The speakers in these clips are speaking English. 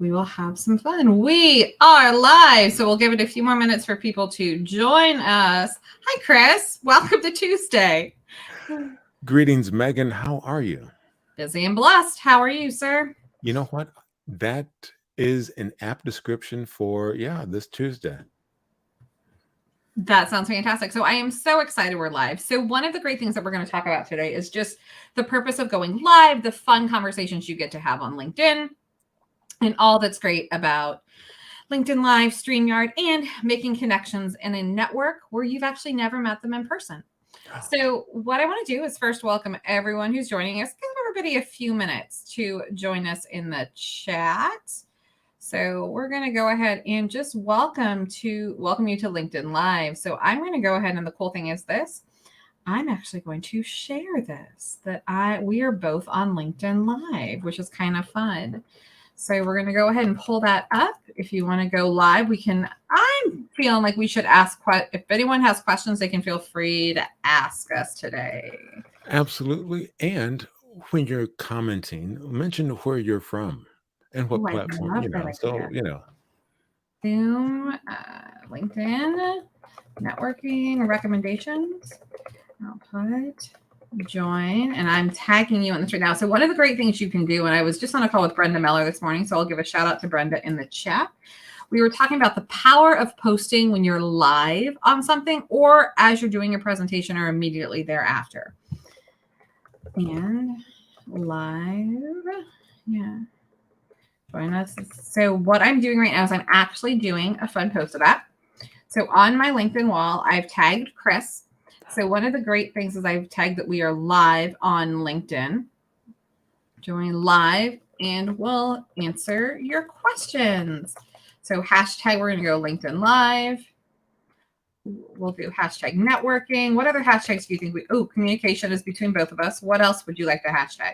we will have some fun. We are live, so we'll give it a few more minutes for people to join us. Hi, Chris. Welcome to Tuesday. Greetings, Megan. How are you? Busy and blessed. How are you, sir? You know what? That is an apt description for, this Tuesday. That sounds fantastic. So I am so excited we're live. So one of the great things that we're going to talk about today is just the purpose of going live, the fun conversations you get to have on LinkedIn, and all that's great about LinkedIn Live, StreamYard, and making connections in a network where you've actually never met them in person. So what I want to do is first welcome everyone who's joining us. Give everybody a few minutes to join us in the chat. So we're going to go ahead and just welcome you to LinkedIn Live. So I'm going to go ahead, and the cool thing is this. I'm actually going to share this, we are both on LinkedIn Live, which is kind of fun. So we're going to go ahead and pull that up. If you want to go live, I'm feeling like we should if anyone has questions, they can feel free to ask us today. Absolutely. And when you're commenting, mention where you're from and what platform, Zoom, LinkedIn, networking, recommendations. I'll put join, and I'm tagging you in this right now. So one of the great things you can do, and I was just on a call with Brenda Meller this morning, so I'll give a shout out to Brenda in the chat. We were talking about the power of posting when you're live on something or as you're doing a presentation or immediately thereafter. And live, join us. So what I'm doing right now is I'm actually doing a fun post of that. So on my LinkedIn wall, I've tagged Chris. So one of the great things is I've tagged that we are live on LinkedIn. Join live and we'll answer your questions. So hashtag, we're going to go LinkedIn Live. We'll do hashtag networking. What other hashtags do you think communication is between both of us. What else would you like to hashtag?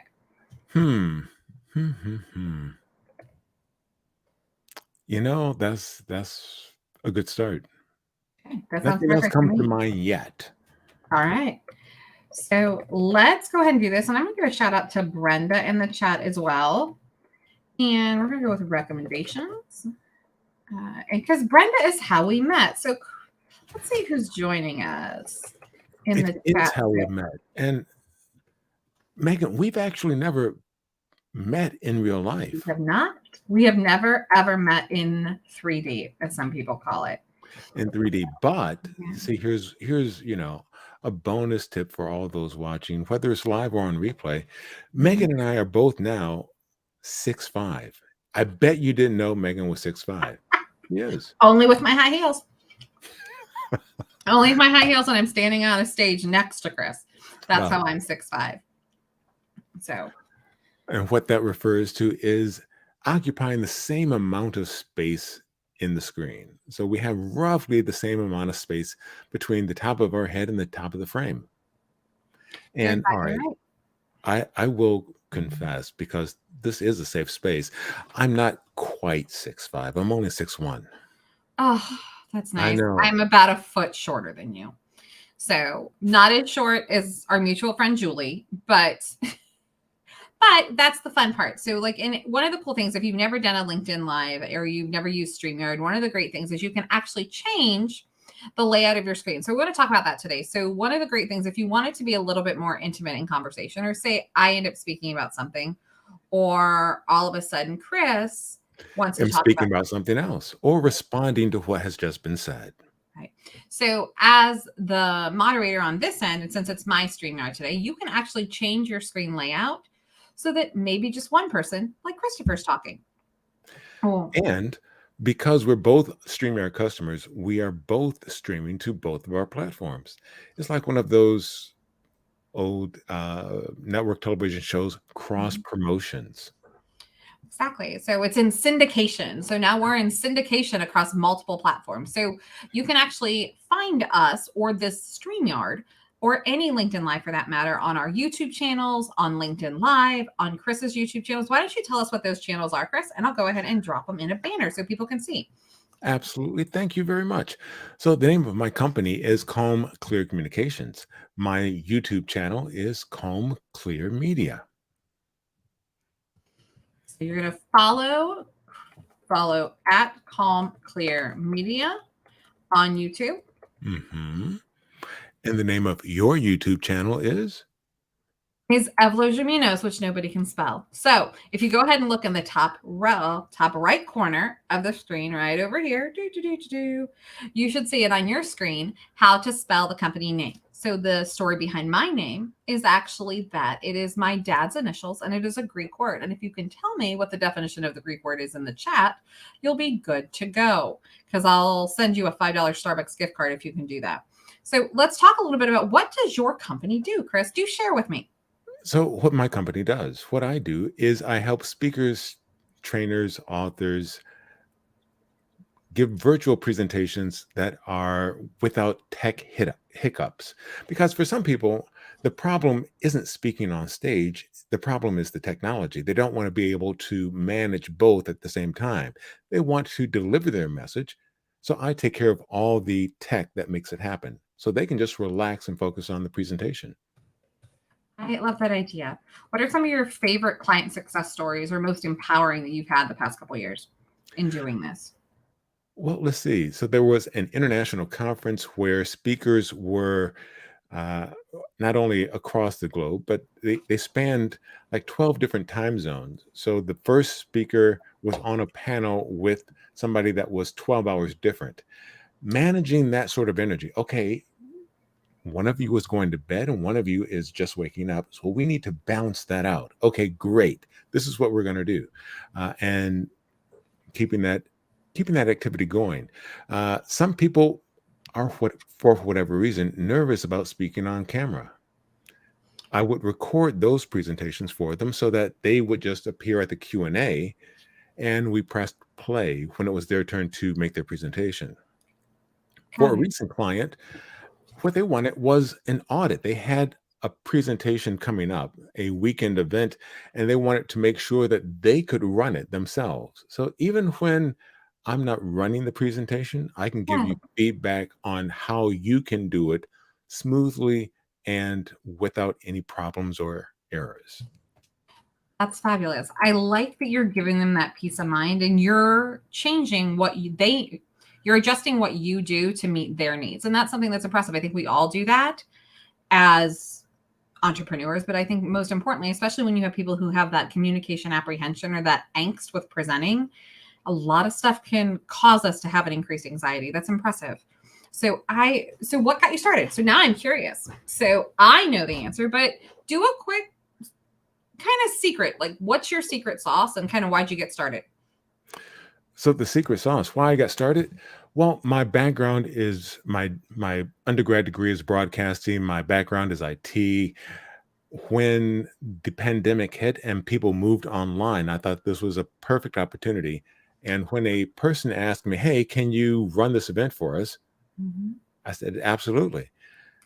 That's a good start. Okay, nothing else comes to mind yet. All right. So let's go ahead and do this. And I'm going to give a shout out to Brenda in the chat as well. And we're going to go with recommendations. And because Brenda is how we met. So let's see who's joining us in the chat. It's how we met. And Megan, we've actually never met in real life. We have not. We have never, ever met in 3D, as some people call it. In 3D. But see, here's a bonus tip for all those watching, whether it's live or on replay. Megan and I are both now 6'5". I bet you didn't know Megan was 6'5". Yes. Only with my high heels. Only with my high heels, and I'm standing on a stage next to Chris. That's how I'm 6'5". So. And what that refers to is occupying the same amount of space in the screen. So we have roughly the same amount of space between the top of our head and the top of the frame. And all right, I will confess, because this is a safe space, I'm not quite 6'5". I'm only 6'1". Oh, that's nice. I know. I'm about a foot shorter than you. So not as short as our mutual friend Julie, but that's the fun part. So one of the cool things, if you've never done a LinkedIn Live or you've never used StreamYard, one of the great things is you can actually change the layout of your screen. So we're going to talk about that today. So one of the great things, if you want it to be a little bit more intimate in conversation, or say I end up speaking about something, or all of a sudden Chris wants to talk speaking about something else, or responding to what has just been said. Right. So as the moderator on this end, and since it's my StreamYard today, you can actually change your screen layout so that maybe just one person, like Christopher's talking. And because we're both StreamYard customers, we are both streaming to both of our platforms. It's like one of those old network television shows, cross promotions. Exactly. So it's in syndication. So now we're in syndication across multiple platforms. So you can actually find us or this StreamYard or any LinkedIn Live for that matter on our YouTube channels, on LinkedIn Live, on Chris's YouTube channels. Why don't you tell us what those channels are, Chris? And I'll go ahead and drop them in a banner so people can see. Absolutely. Thank you very much. So the name of my company is Calm Clear Communications. My YouTube channel is Calm Clear Media. So you're going to follow follow at Calm Clear Media on YouTube. Mm-hmm. And the name of your YouTube channel is? Is Evlogeminos, which nobody can spell. So if you go ahead and look in the top row, top right corner of the screen, right over here, you should see it on your screen, how to spell the company name. So the story behind my name is actually that it is my dad's initials and it is a Greek word. And if you can tell me what the definition of the Greek word is in the chat, you'll be good to go, because I'll send you a $5 Starbucks gift card if you can do that. So let's talk a little bit about, what does your company do, Chris? Do share with me. So what my company does, what I do is I help speakers, trainers, authors give virtual presentations that are without tech hiccups. Because for some people, the problem isn't speaking on stage. The problem is the technology. They don't want to be able to manage both at the same time. They want to deliver their message. So I take care of all the tech that makes it happen. So they can just relax and focus on the presentation. I love that idea. What are some of your favorite client success stories or most empowering that you've had the past couple of years in doing this? Well, let's see. So there was an international conference where speakers were uh, not only across the globe, but they spanned like 12 different time zones. So the first speaker was on a panel with somebody that was 12 hours different. Managing that sort of energy. Okay, one of you is going to bed and one of you is just waking up. So we need to balance that out. Okay, great. This is what we're going to do. And keeping that activity going. Some people are, for whatever reason, nervous about speaking on camera. I would record those presentations for them so that they would just appear at the Q&A and we pressed play when it was their turn to make their presentation. For Got a it. recent client, what they wanted was an audit. They had a presentation coming up, a weekend event, and they wanted to make sure that they could run it themselves. So even when I'm not running the presentation, I can give Yeah, you feedback on how you can do it smoothly and without any problems or errors. that's fabulous. I like that you're giving them that peace of mind and you're changing you're adjusting what you do to meet their needs. And that's something that's impressive. I think we all do that as entrepreneurs, but I think most importantly, especially when you have people who have that communication apprehension or that angst with presenting, a lot of stuff can cause us to have an increased anxiety. That's impressive. So what got you started? So now I'm curious. So I know the answer, but do a quick kind of secret, like what's your secret sauce and kind of why'd you get started? So the secret sauce, why I got started? Well, my background is my undergrad degree is broadcasting. My background is IT. When the pandemic hit and people moved online, I thought this was a perfect opportunity. And when a person asked me, "Hey, can you run this event for us?" Mhm. I said, "Absolutely."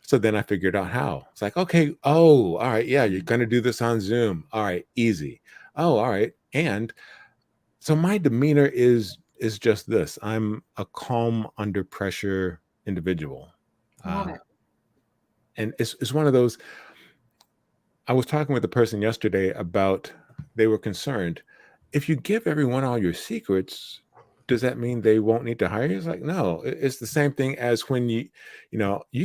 So then I figured out how. It's like, okay, oh, all right, yeah, you're going to do this on Zoom. All right, easy. Oh, all right. And so my demeanor is just this. I'm a calm under pressure individual. Love Uh, it. and it's one of those. I was talking with a person yesterday about, they were concerned, if you give everyone all your secrets, does that mean they won't need to hire you? It's like, no, it's the same thing as when you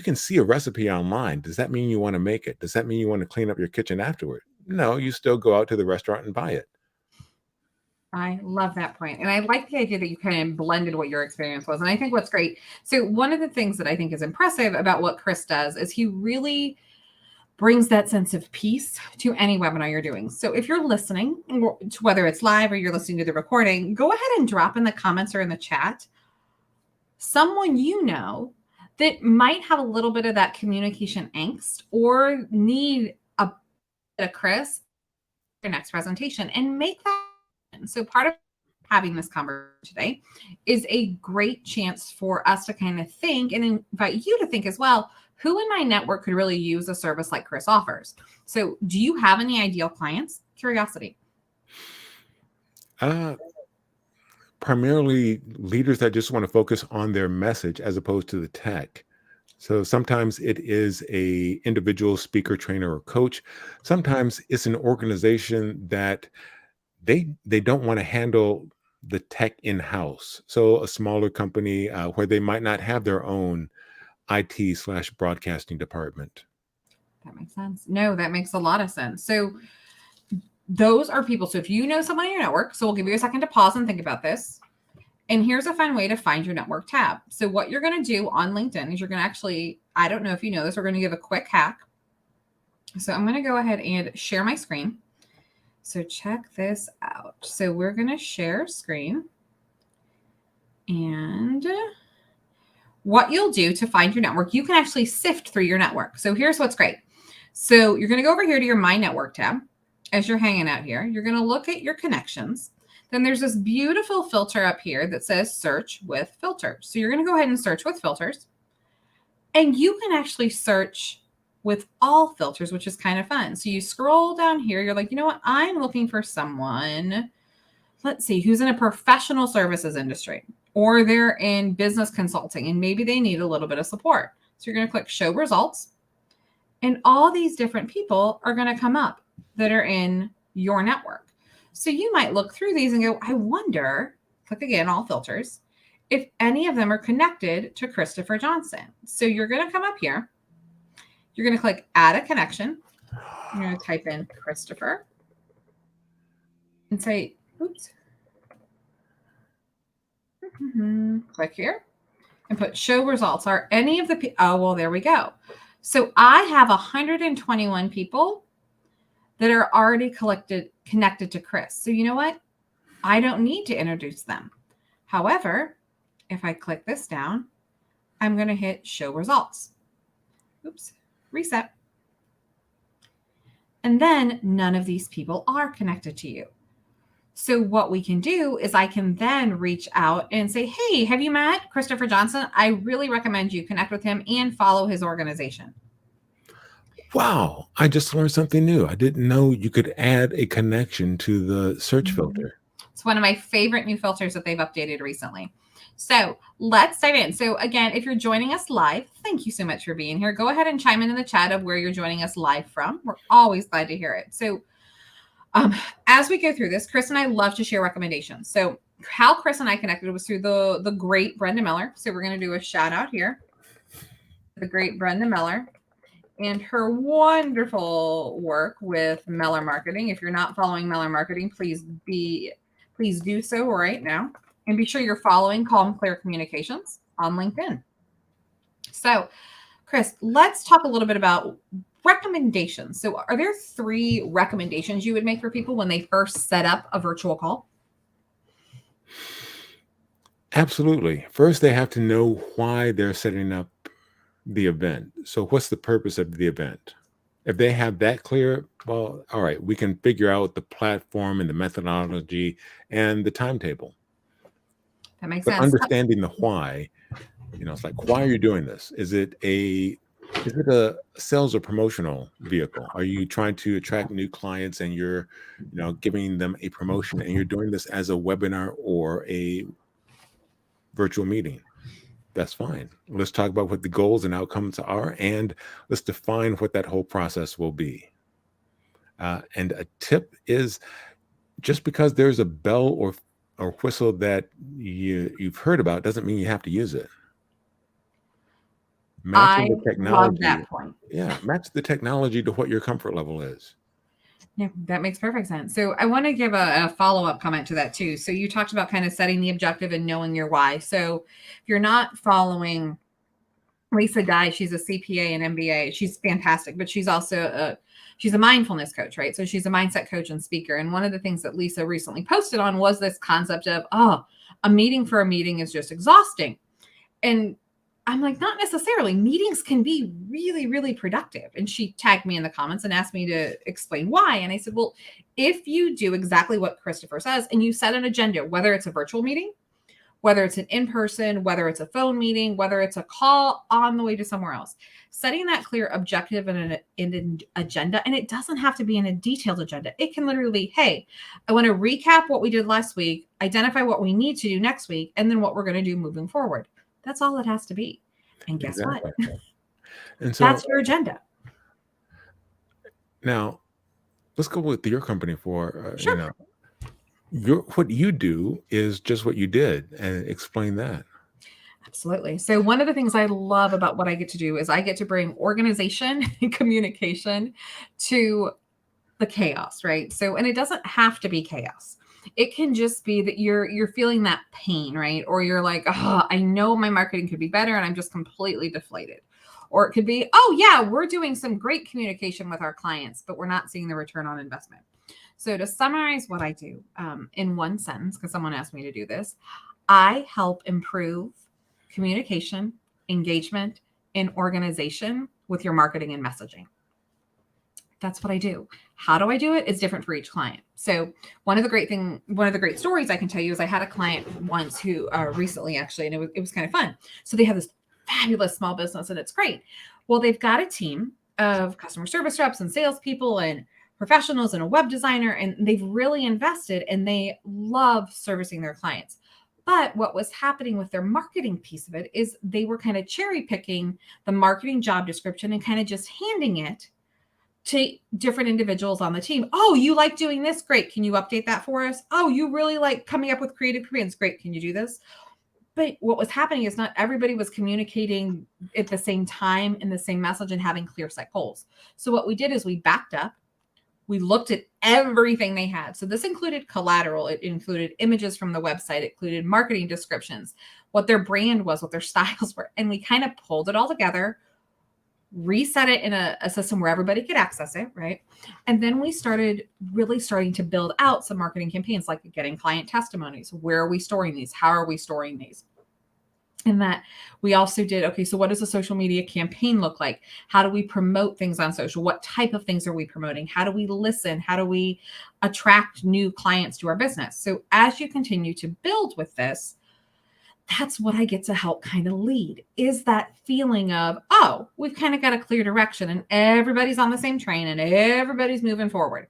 can see a recipe online. Does that mean you want to make it? Does that mean you want to clean up your kitchen afterward? No, you still go out to the restaurant and buy it. I love that point. And I like the idea that you kind of blended what your experience was. And I think what's great. So, one of the things that I think is impressive about what Chris does is he really brings that sense of peace to any webinar you're doing. So, if you're listening, whether it's live or you're listening to the recording, go ahead and drop in the comments or in the chat someone you know that might have a little bit of that communication angst or need a bit of Chris their next presentation and make that happen. So part of having this conversation today is a great chance for us to kind of think and invite you to think as well, who in my network could really use a service like Chris offers? So do you have any ideal clients? Curiosity. Uh, Primarily leaders that just want to focus on their message as opposed to the tech. So sometimes it is a individual speaker, trainer, or coach. Sometimes it's an organization that they don't want to handle the tech in-house. So a smaller company where they might not have their own IT/broadcasting department. That makes sense. No, that makes a lot of sense. So those are people. So if you know someone in your network, so we'll give you a second to pause and think about this. And here's a fun way to find your network tab. So what you're going to do on LinkedIn is you're going to actually, I don't know if you know this, we're going to give a quick hack. So I'm going to go ahead and share my screen. So check this out. So we're going to share screen. And what you'll do to find your network, you can actually sift through your network. So here's what's great. So you're going to go over here to your My Network tab. As you're hanging out here, you're going to look at your connections. Then there's this beautiful filter up here that says search with filters. So you're going to go ahead and search with filters. And you can actually search with all filters, which is kind of fun. So you scroll down here. You're like, you know what? I'm looking for someone, let's see, who's in a professional services industry, or they're in business consulting and maybe they need a little bit of support. So you're going to click show results. And all these different people are going to come up that are in your network. So you might look through these and go, I wonder, click again, all filters, if any of them are connected to Christopher Johnson. So you're going to come up here. You're going to click add a connection. You're going to type in Christopher and say, oops. Click here and put show results. Are any of the, oh, well, there we go. So I have 121 people that are already connected to Chris. So you know what? I don't need to introduce them. However, if I click this down, I'm going to hit show results. Oops, reset. And then none of these people are connected to you. So what we can do is I can then reach out and say, hey, have you met Christopher Johnson? I really recommend you connect with him and follow his organization. Wow, I just learned something new. I didn't know you could add a connection to the search filter. It's one of my favorite new filters that they've updated recently. So let's dive in. So again, if you're joining us live, thank you so much for being here. Go ahead and chime in the chat of where you're joining us live from. We're always glad to hear it. So as we go through this, Chris and I love to share recommendations. So how Chris and I connected was through the great Brenda Miller. So we're going to do a shout out here. The great Brenda Miller and her wonderful work with Meller Marketing. If you're not following Meller Marketing, please do so right now. And be sure you're following Calm Clear Communications on LinkedIn. So, Chris, let's talk a little bit about recommendations. So are there 3 recommendations you would make for people when they first set up a virtual call? Absolutely. First, they have to know why they're setting up the event. So what's the purpose of the event? If they have that clear, well, all right, we can figure out the platform and the methodology and the timetable. That makes But sense. understanding the why, it's like, why are you doing this? Is it a sales or promotional vehicle? Are you trying to attract new clients and you're, giving them a promotion and you're doing this as a webinar or a virtual meeting? That's fine. Let's talk about what the goals and outcomes are, and let's define what that whole process will be. And a tip is, just because there's a bell or whistle that you've heard about doesn't mean you have to use it. Matching the technology. Love that point. Yeah, match the technology to what your comfort level is. Yeah, that makes perfect sense. So I want to give a follow-up comment to that too. So you talked about kind of setting the objective and knowing your why. So if you're not following Lisa Dye, she's a CPA and MBA. She's fantastic, but she's also she's a mindfulness coach, right? So she's a mindset coach and speaker. And one of the things that Lisa recently posted on was this concept of, a meeting for a meeting is just exhausting. And I'm like, not necessarily. Meetings can be really, really productive. And she tagged me in the comments and asked me to explain why. And I said, well, if you do exactly what Christopher says and you set an agenda, whether it's a virtual meeting, whether it's an in-person, whether it's a phone meeting, whether it's a call on the way to somewhere else, setting that clear objective and an agenda, and it doesn't have to be in a detailed agenda. It can literally be, hey, I want to recap what we did last week, identify what we need to do next week, and then what we're going to do moving forward. That's all it has to be. And guess what? And so that's your agenda. Now, let's go with your company for, Sure. what you do is just what you did, and explain that. Absolutely. So one of the things I love about what I get to do is I get to bring organization and communication to the chaos, right? So, and it doesn't have to be chaos. It can just be that you're feeling that pain, right? Or you're like, oh, I know my marketing could be better and I'm just completely deflated. Or it could be, oh yeah, we're doing some great communication with our clients, but we're not seeing the return on investment. So to summarize what I do in one sentence, because someone asked me to do this, I help improve communication, engagement, and organization with your marketing and messaging. That's what I do. How do I do it? It's different for each client. So one of the great stories I can tell you is I had a client once who recently actually, and it was kind of fun. So they have this fabulous small business and it's great. Well, they've got a team of customer service reps and salespeople and professionals and a web designer, and they've really invested and they love servicing their clients. But what was happening with their marketing piece of it is they were kind of cherry picking the marketing job description and kind of just handing it to different individuals on the team. Oh, you like doing this? Great. Can you update that for us? Oh, you really like coming up with creative Koreans? Great. Can you do this? But what was happening is not everybody was communicating at the same time in the same message and having clear set goals. So what we did is we backed up. We looked at everything they had. So this included collateral. It included images from the website. It included marketing descriptions, what their brand was, what their styles were. And we kind of pulled it all together, reset it in a system where everybody could access it, right? And then we started really starting to build out some marketing campaigns, like getting client testimonies. Where are we storing these? How are we storing these? And that we also did, okay, so what does a social media campaign look like? How do we promote things on social? What type of things are we promoting? How do we listen? How do we attract new clients to our business? So as you continue to build with this, that's what I get to help kind of lead, is that feeling of, oh, we've kind of got a clear direction and everybody's on the same train and everybody's moving forward.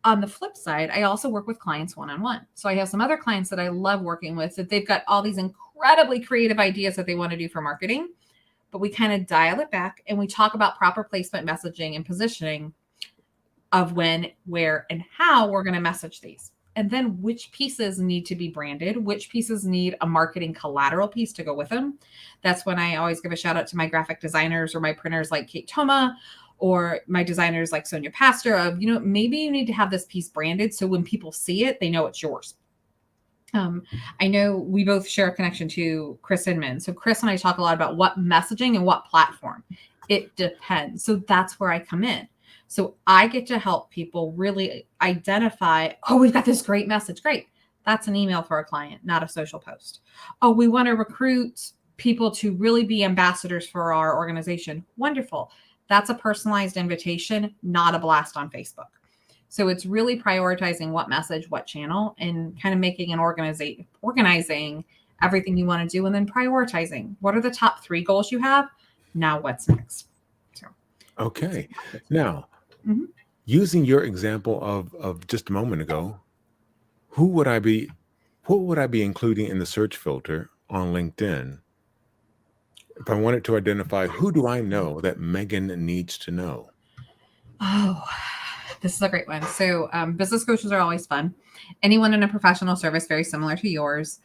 On the flip side, I also work with clients one-on-one. So I have some other clients that I love working with that they've got all these incredibly creative ideas that they want to do for marketing, but we kind of dial it back and we talk about proper placement, messaging, and positioning of when, where, and how we're going to message these. And then which pieces need to be branded, which pieces need a marketing collateral piece to go with them. That's when I always give a shout out to my graphic designers or my printers like Kate Toma, or my designers like Sonia Pastor of, maybe you need to have this piece branded so when people see it, they know it's yours. I know we both share a connection to Chris Inman. So Chris and I talk a lot about what messaging and what platform. It depends. So that's where I come in. So I get to help people really identify, oh, we've got this great message. Great. That's an email for a client, not a social post. Oh, we want to recruit people to really be ambassadors for our organization. Wonderful. That's a personalized invitation, not a blast on Facebook. So it's really prioritizing what message, what channel, and kind of making an organizing everything you want to do, and then prioritizing what are the top 3 goals you have. Now what's next? So, Okay. Now, using your example of just a moment ago, what would I be including in the search filter on LinkedIn if I wanted to identify who do I know that Megan needs to know? Oh, this is a great one. So business coaches are always fun. Anyone in a professional service, very similar to yours.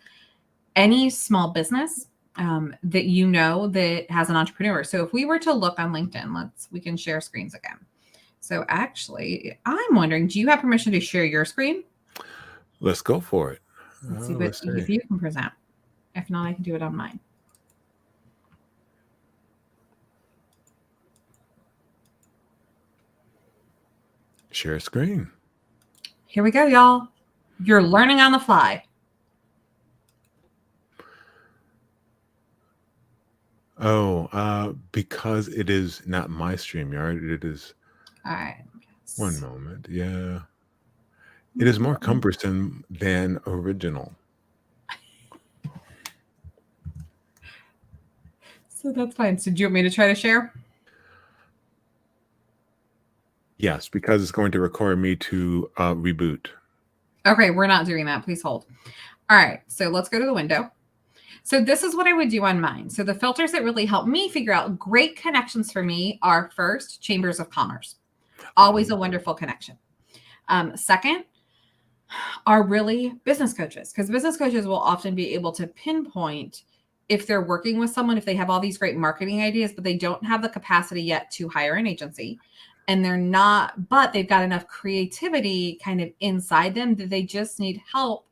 Any small business that that has an entrepreneur. So if we were to look on LinkedIn, we can share screens again. So actually, I'm wondering, do you have permission to share your screen? Let's go for it. Let's see if you can present. If not, I can do it on mine. Share screen. Here we go, y'all. You're learning on the fly. Oh, because it is not my StreamYard. It is. All right. One moment. Yeah. It is more cumbersome than original. So that's fine. So do you want me to try to share? Yes, because it's going to require me to reboot. Okay, we're not doing that. Please hold. All right, so let's go to the window. So this is what I would do on mine. So the filters that really help me figure out great connections for me are, first, chambers of commerce. Always a wonderful connection. Second, are really business coaches, because business coaches will often be able to pinpoint if they're working with someone, if they have all these great marketing ideas, but they don't have the capacity yet to hire an agency, and they're not, but they've got enough creativity kind of inside them that they just need help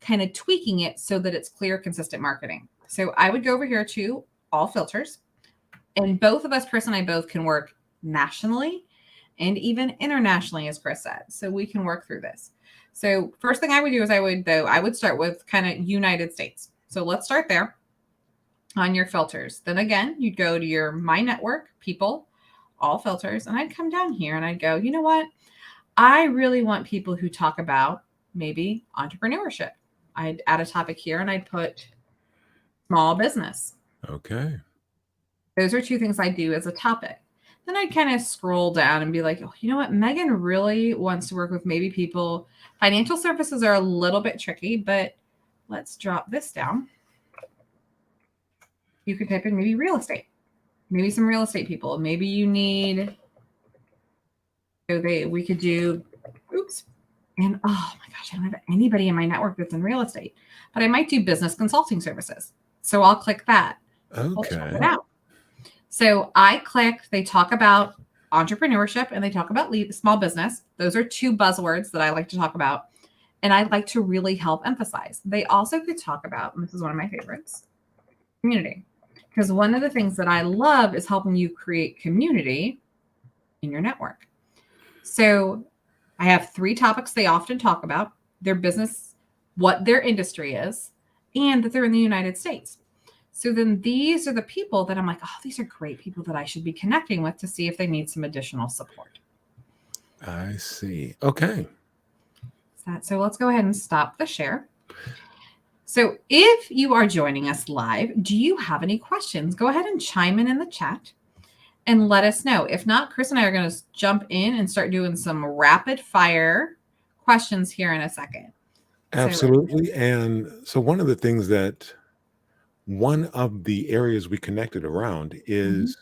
kind of tweaking it so that it's clear, consistent marketing. So I would go over here to all filters, and both of us, Chris and I both can work nationally and even internationally, as Chris said. So we can work through this. So first thing I would do is I would start with kind of United States. So let's start there on your filters. Then again, you'd go to your My Network, People, all filters, and I'd come down here and I'd go, you know what? I really want people who talk about maybe entrepreneurship. I'd add a topic here and I'd put small business. Okay. Those are two things I do as a topic. Then I'd kind of scroll down and be like, oh, you know what? Megan really wants to work with maybe people. Financial services are a little bit tricky, but let's drop this down. You could type in maybe real estate, maybe some real estate people. Maybe you need, we could do, and oh my gosh, I don't have anybody in my network that's in real estate, but I might do business consulting services. So I'll click that. We'll check it out. So I click, they talk about entrepreneurship and they talk about small business. Those are two buzzwords that I like to talk about. And I like to really help emphasize. They also could talk about, and this is one of my favorites, community. Because one of the things that I love is helping you create community in your network. So I have 3 topics they often talk about: their business, what their industry is, and that they're in the United States. So then these are the people that I'm like, oh, these are great people that I should be connecting with to see if they need some additional support. I see. Okay. So let's go ahead and stop the share. So if you are joining us live, do you have any questions? Go ahead and chime in the chat and let us know. If not, Chris and I are going to jump in and start doing some rapid fire questions here in a second. Absolutely. And so one of the areas we connected around is,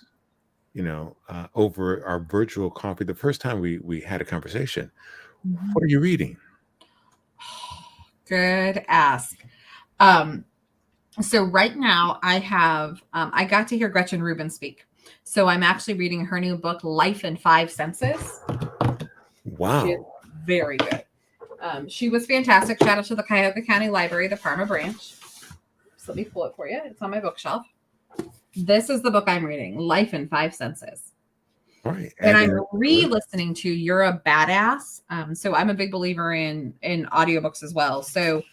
over our virtual coffee, the first time we had a conversation. What are you reading? Good ask. So right now I have, I got to hear Gretchen Rubin speak. So I'm actually reading her new book, Life in 5 Senses. Wow. Very good. She was fantastic. Shout out to the Cuyahoga County Library, the Parma branch. So let me pull it for you. It's on my bookshelf. This is the book I'm reading, Life in 5 Senses. Right. And I'm re-listening to You're a Badass. So I'm a big believer in audiobooks as well. So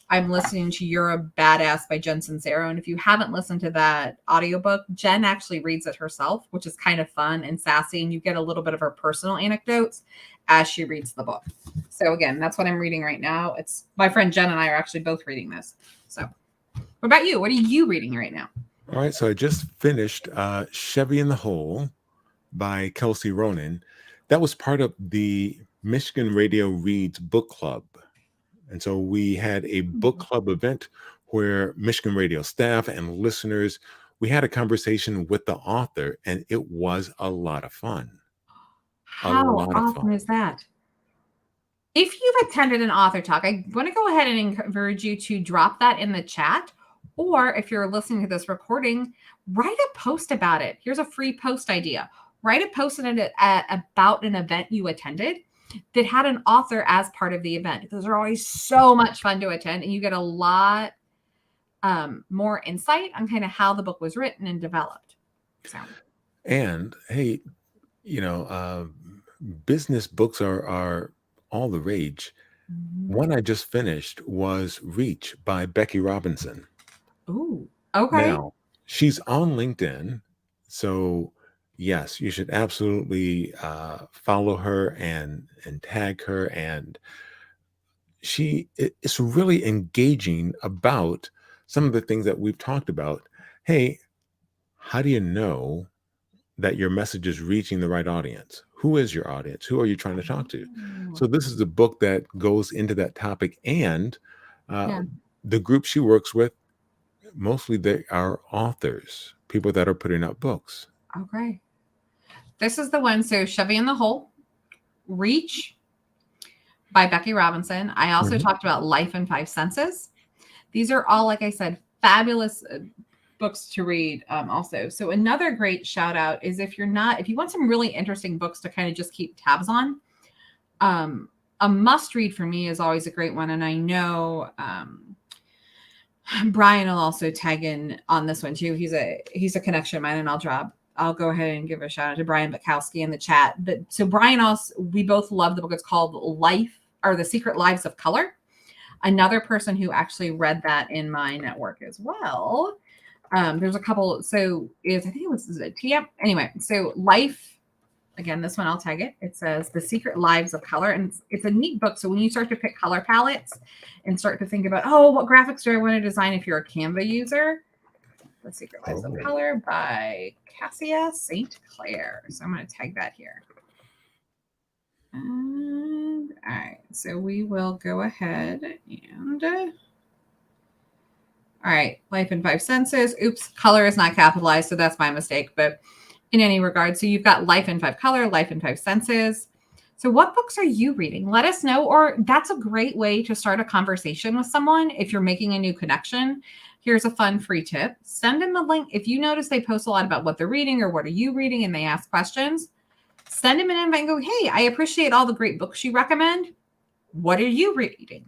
I'm listening to You're a Badass by Jen Sincero. And if you haven't listened to that audiobook, Jen actually reads it herself, which is kind of fun and sassy. And you get a little bit of her personal anecdotes as she reads the book. So again, that's what I'm reading right now. It's my friend Jen and I are actually both reading this. So what about you? What are you reading right now? All right. So I just finished Chevy in the Hole by Kelsey Ronan. That was part of the Michigan Radio Reads book club. And so we had a book club event where Michigan Radio staff and listeners, we had a conversation with the author, and it was a lot of fun. How awesome is that? If you've attended an author talk, I want to go ahead and encourage you to drop that in the chat. Or if you're listening to this recording, write a post about it. Here's a free post idea. Write a post about an event you attended that had an author as part of the event. Those are always so much fun to attend, and you get a lot more insight on kind of how the book was written and developed. So. And hey, business books are all the rage. One I just finished was Reach by Becky Robinson. Ooh, okay. Now, she's on LinkedIn, so yes, you should absolutely follow her and tag her. And she is really engaging about some of the things that we've talked about. Hey, how do you know that your message is reaching the right audience? Who is your audience? Who are you trying to talk to? So this is a book that goes into that topic. And the group she works with, mostly they are authors, people that are putting out books. Okay. This is the one. So Chevy in the Hole, Reach, by Becky Robinson. I also Mhm. talked about Life in Five Senses. These are all, like I said, fabulous books to read also. So another great shout out is if you want some really interesting books to kind of just keep tabs on, a must read for me is always a great one. And I know Brian will also tag in on this one too. He's a connection of mine, and I'll go ahead and give a shout out to Brian Bukowski in the chat. But so Brian also, we both love the book. It's called The Secret Lives of Color. Another person who actually read that in my network as well. There's a couple. So I think it was TM. Anyway, so Life. Again, this one I'll tag it. It says The Secret Lives of Color, and it's a neat book. So when you start to pick color palettes and start to think about, what graphics do I want to design if you're a Canva user? The Secret Lives of Color by Cassia St. Clair. So I'm going to tag that here. And all right, so we will go ahead and all right, Life in Five Senses. Oops, color is not capitalized, so that's my mistake. But in any regard, so you've got Life in Five Color, Life in Five Senses. So what books are you reading? Let us know, or that's a great way to start a conversation with someone if you're making a new connection. Here's a fun free tip. Send them a link. If you notice they post a lot about what they're reading or what are you reading and they ask questions, send them an invite and go, hey, I appreciate all the great books you recommend. What are you reading?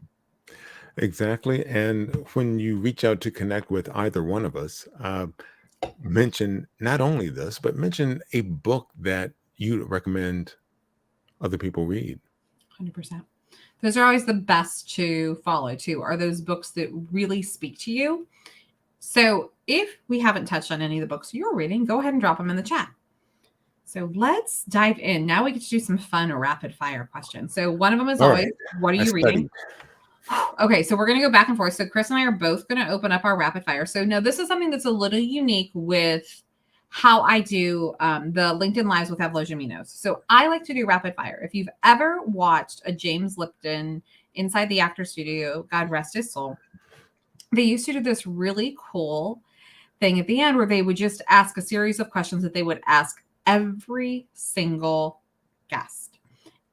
Exactly. And when you reach out to connect with either one of us, mention not only this, but mention a book that you recommend other people read. 100%. Those are always the best to follow too, are those books that really speak to you. So if we haven't touched on any of the books you're reading, go ahead and drop them in the chat. So let's dive in. Now we get to do some fun rapid fire questions. So one of them is always, what are you reading? Okay, so we're going to go back and forth. So Chris and I are both going to open up our rapid fire. So now this is something that's a little unique with how I do the LinkedIn Lives with Evlo. So I like to do rapid fire. If you've ever watched a James Lipton Inside the Actor Studio, God rest his soul, they used to do this really cool thing at the end where they would just ask a series of questions that they would ask every single guest.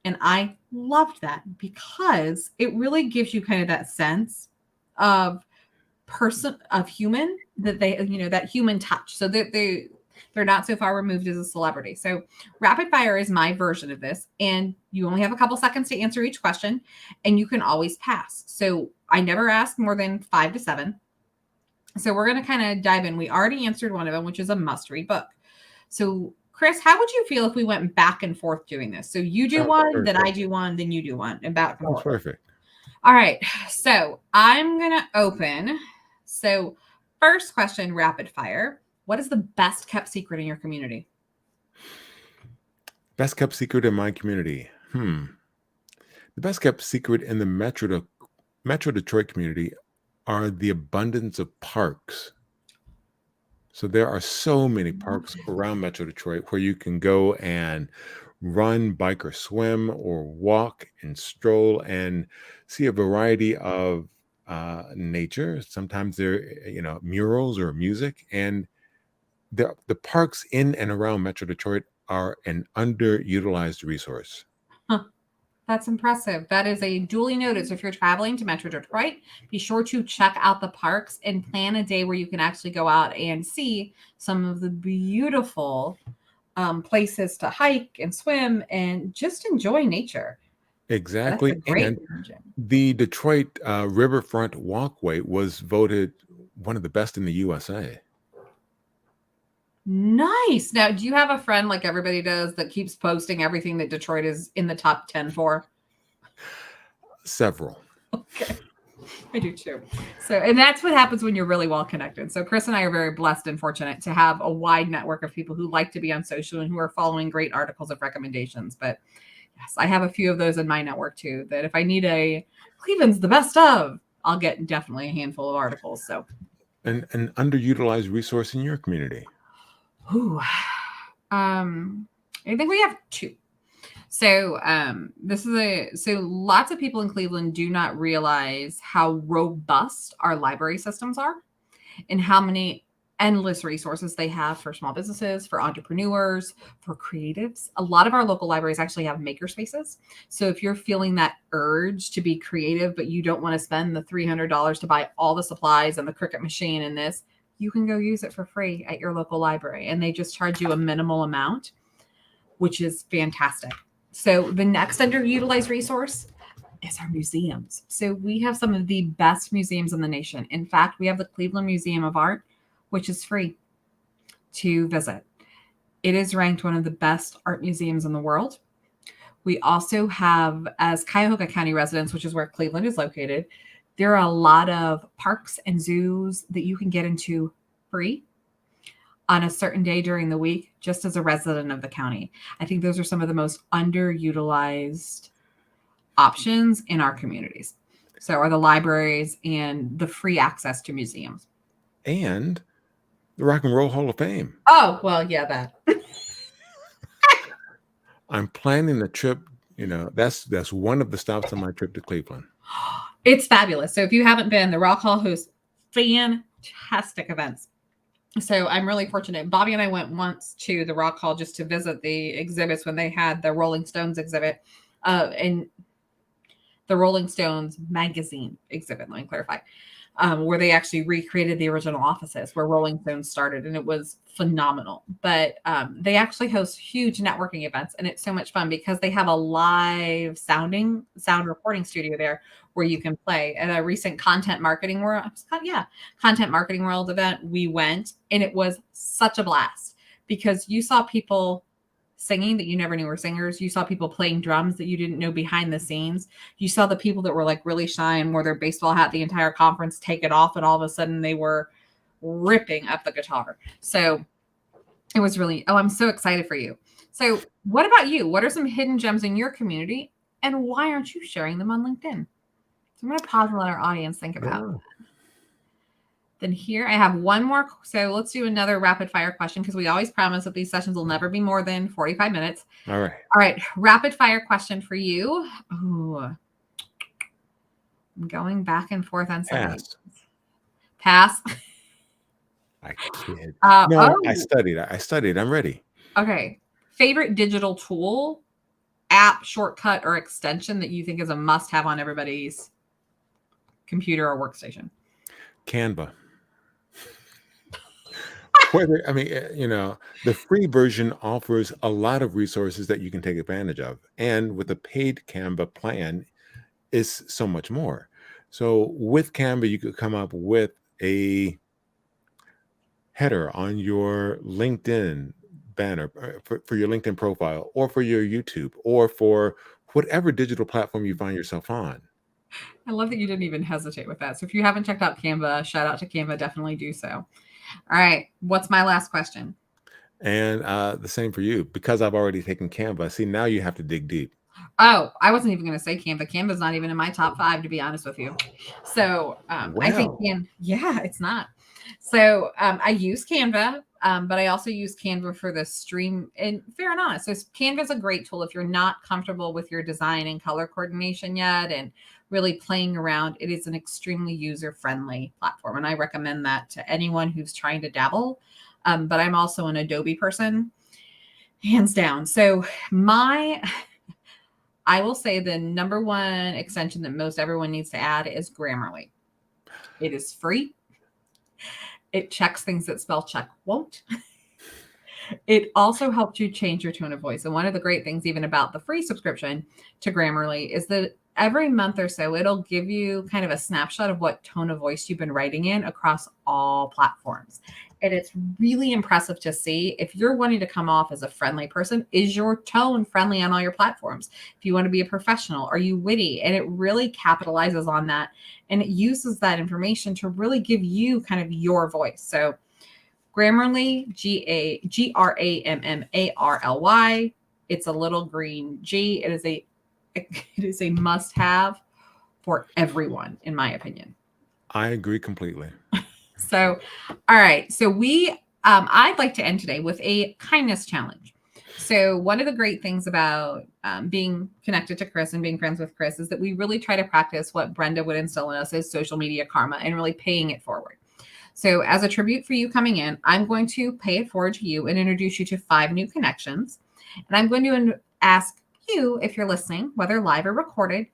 And I loved that because it really gives you kind of that sense of human that they, that human touch. So that they're not so far removed as a celebrity. So rapid fire is my version of this. And you only have a couple seconds to answer each question and you can always pass. So I never ask more than 5 to 7. So we're going to kind of dive in. We already answered one of them, which is a must-read book. So Chris, how would you feel if we went back and forth doing this? So you do one, then I do one, then you do one, and back and forth. Perfect. All right. So I'm going to open. So first question, rapid fire. What is the best kept secret in your community? Best kept secret in my community. The best kept secret in the Metro Detroit community are the abundance of parks. So there are so many parks around Metro Detroit where you can go and run, bike, or swim, or walk and stroll and see a variety of nature. Sometimes they're murals or music, and the parks in and around Metro Detroit are an underutilized resource. Huh. That's impressive. That is a duly noted. So if you're traveling to Metro Detroit, be sure to check out the parks and plan a day where you can actually go out and see some of the beautiful places to hike and swim and just enjoy nature. Exactly. That's a great And region. the Detroit Riverfront Walkway was voted one of the best in the USA. Nice. Now, do you have a friend like everybody does that keeps posting everything that Detroit is in the top 10 for? Several. Okay. I do too. So, and that's what happens when you're really well connected. So Chris and I are very blessed and fortunate to have a wide network of people who like to be on social and who are following great articles of recommendations. But yes, I have a few of those in my network too, that if I need a Cleveland's the best of, I'll get definitely a handful of articles. So An underutilized resource in your community. I think we have 2. So so lots of people in Cleveland do not realize how robust our library systems are and how many endless resources they have for small businesses, for entrepreneurs, for creatives. A lot of our local libraries actually have maker spaces. So if you're feeling that urge to be creative, but you don't want to spend the $300 to buy all the supplies and the Cricut machine and this, you can go use it for free at your local library. And they just charge you a minimal amount, which is fantastic. So the next underutilized resource is our museums. So we have some of the best museums in the nation. In fact, we have the Cleveland Museum of Art, which is free to visit. It is ranked one of the best art museums in the world. We also have, as Cuyahoga County residents, which is where Cleveland is located, there are a lot of parks and zoos that you can get into free on a certain day during the week, just as a resident of the county. I think those are some of the most underutilized options in our communities. So are the libraries and the free access to museums. And the Rock and Roll Hall of Fame. Oh, well, yeah, that. I'm planning a trip. That's one of the stops on my trip to Cleveland. It's fabulous. So if you haven't been, the Rock Hall hosts fantastic events. So I'm really fortunate. Bobby and I went once to the Rock Hall just to visit the exhibits when they had the Rolling Stones exhibit and the Rolling Stones magazine exhibit, let me clarify, where they actually recreated the original offices where Rolling Stones started, and it was phenomenal. But they actually host huge networking events, and it's so much fun because they have a live sound recording studio there where you can play. At a recent Content Marketing World event, we went, and it was such a blast because you saw people singing that you never knew were singers. You saw people playing drums that you didn't know behind the scenes. You saw the people that were like really shy and wore their baseball hat the entire conference, take it off, and all of a sudden they were ripping up the guitar. So it was really, I'm so excited for you. So what about you? What are some hidden gems in your community, and why aren't you sharing them on LinkedIn? So I'm going to pause and let our audience think about that. Then here I have one more. So let's do another rapid fire question because we always promise that these sessions will never be more than 45 minutes. All right. All right. Rapid fire question for you. Ooh. I'm going back and forth on something. Pass. I kid. No, I studied. I'm ready. Okay. Favorite digital tool, app, shortcut, or extension that you think is a must-have on everybody's computer or workstation? Canva. The free version offers a lot of resources that you can take advantage of. And with a paid Canva plan, is so much more. So with Canva, you could come up with a header on your LinkedIn banner for your LinkedIn profile, or for your YouTube, or for whatever digital platform you find yourself on. I love that you didn't even hesitate with that. So if you haven't checked out Canva, shout out to Canva, definitely do so. All right. What's my last question? And the same for you, because I've already taken Canva. See, now you have to dig deep. Oh, I wasn't even going to say Canva. Canva's not even in my top 5, to be honest with you. So I think, it's not. So I use Canva, but I also use Canva for the stream. And fair and honest, so Canva is a great tool if you're not comfortable with your design and color coordination yet and really playing around. It is an extremely user-friendly platform, and I recommend that to anyone who's trying to dabble. But I'm also an Adobe person, hands down. So I will say the number one extension that most everyone needs to add is Grammarly. It is free. It checks things that spell check won't. It also helps you change your tone of voice. And one of the great things even about the free subscription to Grammarly is that every month or so, it'll give you kind of a snapshot of what tone of voice you've been writing in across all platforms. And it's really impressive to see if you're wanting to come off as a friendly person, is your tone friendly on all your platforms? If you want to be a professional, are you witty? And it really capitalizes on that. And it uses that information to really give you kind of your voice. So Grammarly, Grammarly. It's a little green G. It is a must-have for everyone, in my opinion. I agree completely. So, all right. So I'd like to end today with a kindness challenge. So one of the great things about being connected to Chris and being friends with Chris is that we really try to practice what Brenda would instill in us as social media karma and really paying it forward. So as a tribute for you coming in, I'm going to pay it forward to you and introduce you to 5 new connections. And I'm going to ask you, if you're listening, whether live or recorded,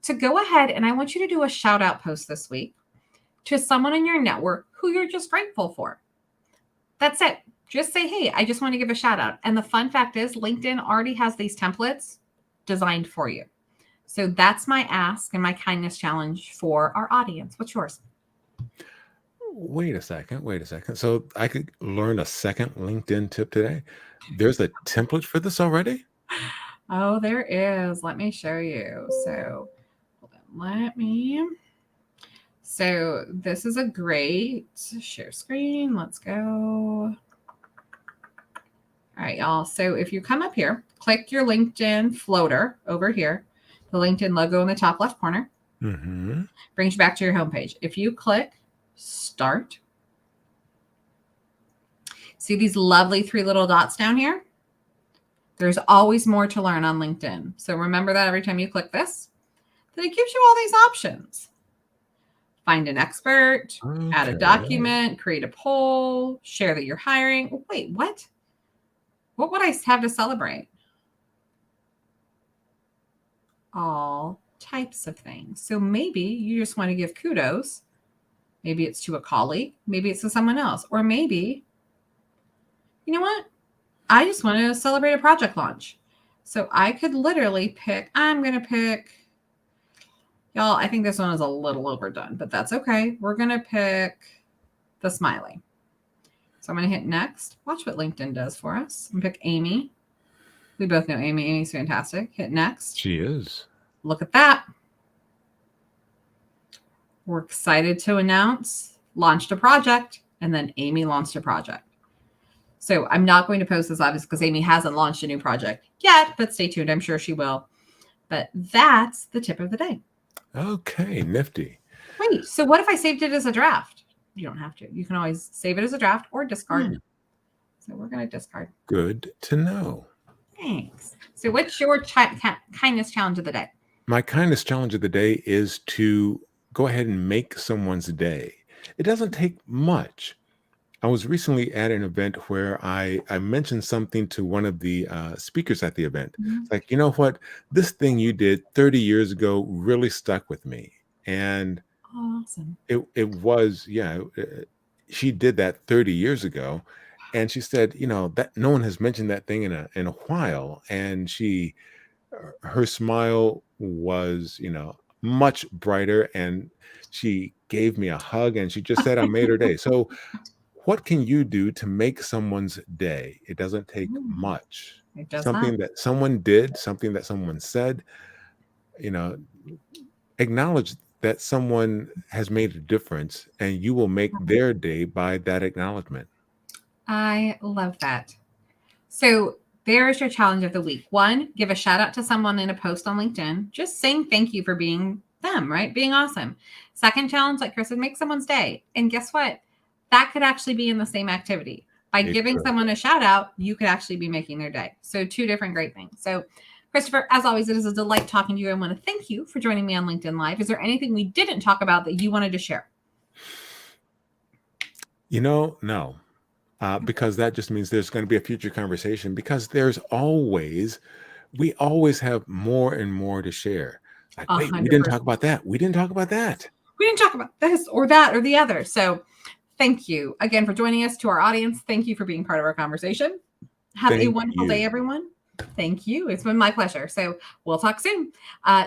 to go ahead and I want you to do a shout out post this week to someone in your network who you're just grateful for. That's it. Just say, hey, I just want to give a shout out. And the fun fact is LinkedIn already has these templates designed for you. So that's my ask and my kindness challenge for our audience. What's yours? Wait a second. So I could learn a second LinkedIn tip today. There's a template for this already? Oh, there is. Let me show you. So So this is a great share screen. Let's go. All right, y'all. So if you come up here, click your LinkedIn floater over here, the LinkedIn logo in the top left corner, brings you back to your homepage. If you click start, see these lovely 3 little dots down here? There's always more to learn on LinkedIn. So remember that every time you click this, that it gives you all these options. Find an expert, add a document, create a poll, share that you're hiring. Oh, wait, what? What would I have to celebrate? All types of things. So maybe you just want to give kudos. Maybe it's to a colleague. Maybe it's to someone else. Or maybe, you know what? I just want to celebrate a project launch. So I could literally pick, I'm going to pick, y'all, I think this one is a little overdone, but that's okay. We're going to pick the smiley. So I'm going to hit next. Watch what LinkedIn does for us. And pick Amy. We both know Amy. Amy's fantastic. Hit next. She is. Look at that. We're excited to announce launched a project, and then Amy launched a project. So I'm not going to post this obviously because Amy hasn't launched a new project yet, but stay tuned. I'm sure she will. But that's the tip of the day. Okay, nifty. Wait, so what if I saved it as a draft? You don't have to. You can always save it as a draft or discard. So we're going to discard. Good to know. Thanks. So what's your kindness challenge of the day? My kindness challenge of the day is to go ahead and make someone's day. It doesn't take much. I was recently at an event where I mentioned something to one of the speakers at the event. It's like, you know what? This thing you did 30 years ago really stuck with me. And awesome. It was, she did that 30 years ago. And she said, you know, that no one has mentioned that thing in a while. And her smile was, you know, much brighter. And she gave me a hug and she just said, I made her day. So what can you do to make someone's day? It doesn't take much. It does something that someone did, something that someone said, you know, acknowledge that someone has made a difference and you will make their day by that acknowledgement. I love that. So there's your challenge of the week. 1, give a shout out to someone in a post on LinkedIn, just saying thank you for being them, right? Being awesome. Second challenge, like Chris said, make someone's day. And guess what? That could actually be in the same activity. By giving someone a shout out, you could actually be making their day. So 2 different great things. So Christopher, as always, it is a delight talking to you. I want to thank you for joining me on LinkedIn Live. Is there anything we didn't talk about that you wanted to share? You know, no, because that just means there's going to be a future conversation because we always have more and more to share. Like, wait, 100%. we didn't talk about that. We didn't talk about that. We didn't talk about this or that or the other. So thank you again for joining us. To our audience, thank you for being part of our conversation. Have a wonderful day, everyone. Thank you. It's been my pleasure. So we'll talk soon.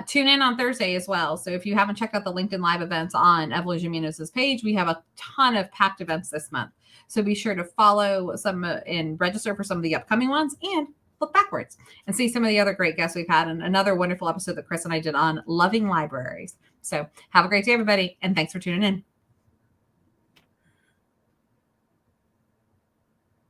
Tune in on Thursday as well. So if you haven't checked out the LinkedIn Live events on Evolution Munos's page, we have a ton of packed events this month. So be sure to follow some and register for some of the upcoming ones and look backwards and see some of the other great guests we've had and another wonderful episode that Chris and I did on loving libraries. So have a great day, everybody. And thanks for tuning in.